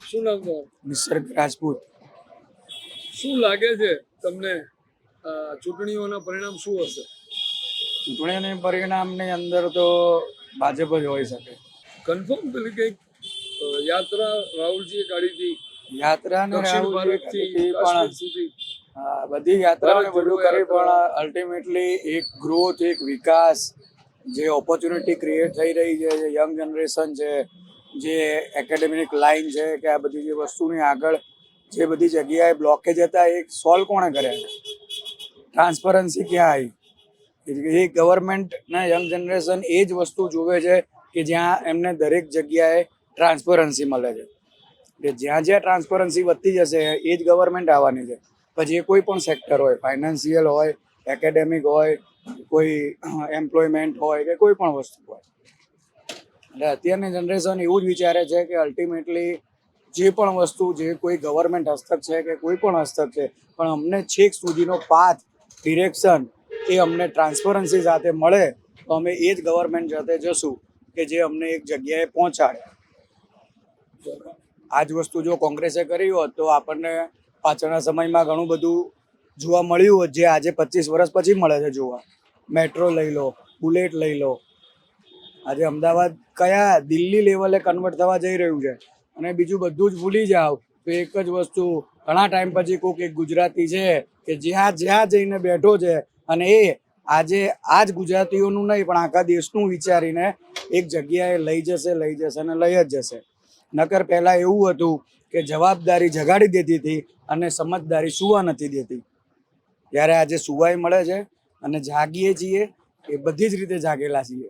શું નામ તમારું? નિસર્ગ રાજપૂત. શું લાગે છે તમને ચૂંટણીઓના પરિણામ શું હશે? ચૂંટણીના પરિણામની અંદર તો ભાજપ જ હોઈ શકે. કન્ફર્મ પેલી કંઈક યાત્રા રાહુલજીએ કાઢી હતી યાત્રા ને દક્ષિણ રાહુલજી ભારતથી પણ કાશ્મીર સુધી. બધી યાત્રાઓને ભારત જોડો બધું કરી, યાત્રા. પણ અલ્ટિમેટલી એક ગ્રોથ, એક વિકાસ, જે ઓપોર્ચ્યુનિટી ક્રિએટ થઈ રહી છે, જે યંગ જનરેશન છે, જે એકેડેમિક લાઇન છે, કે આ બધી જે વસ્તુની આગળ જે બધી જગ્યાએ બ્લોકેજ હતા એ સોલ્વ કોણે કર્યા? ટ્રાન્સપરન્સી ક્યાં આવી? એ ગવર્મેન્ટના યંગ જનરેશન એ જ વસ્તુ જોવે છે કે જ્યાં એમને દરેક જગ્યાએ ટ્રાન્સપરન્સી મળે છે. કે જ્યાં જ્યાં ટ્રાન્સપરન્સી વધતી જશે એ જ ગવર્મેન્ટ આવવાની છે. પછી એ કોઈ પણ સેક્ટર હોય, ફાઇનાન્શિયલ હોય, એકેડેમિક હોય, કોઈ એમ્પ્લોયમેન્ટ હોય, કે કોઈ પણ વસ્તુ હોય. એટલે અત્યારની જનરેશન એવું જ વિચારે છે કે અલ્ટિમેટલી જે પણ વસ્તુ, જે કોઈ ગવર્મેન્ટ હસ્તક છે કે કોઈ પણ હસ્તક છે, પણ અમને છેક સુધીનો પાથ, ડિરેક્શન એ અમને ટ્રાન્સપરન્સી સાથે મળે તો અમે એ જ ગવર્મેન્ટ સાથે જશું કે જે અમને એક જગ્યાએ પહોંચાડે. આ જ વસ્તુ જો કોંગ્રેસે કરી હોત તો આપણને પાછળના સમયમાં ઘણું બધું જોવા મળ્યું હોત, જે આજે 25 વર્ષ પછી મળે છે જોવા. મેટ્રો લઈ લો, બુલેટ લઈ લો. આજે અમદાવાદ કયા દિલ્હી લેવલે કન્વર્ટ થવા જઈ રહ્યું છે. અને બીજું બધું જ ભૂલી જાઓ તો એક જ વસ્તુ, ઘણા ટાઈમ પછી કોઈક એક ગુજરાતી છે કે જ્યાં જ્યાં જઈને બેઠો છે અને એ આજે આ જ ગુજરાતીઓનું નહીં પણ આખા દેશનું વિચારીને એક જગ્યાએ લઈ જશે અને લઈ જ જશે. નકર પહેલા એવું હતું કે જવાબદારી જગાડી દેતી હતી અને સમજદારી સુવા નથી દેતી. ત્યારે આજે સુવાઈ મળે છે અને જાગીએ છીએ એ બધી જ રીતે જાગેલા છીએ.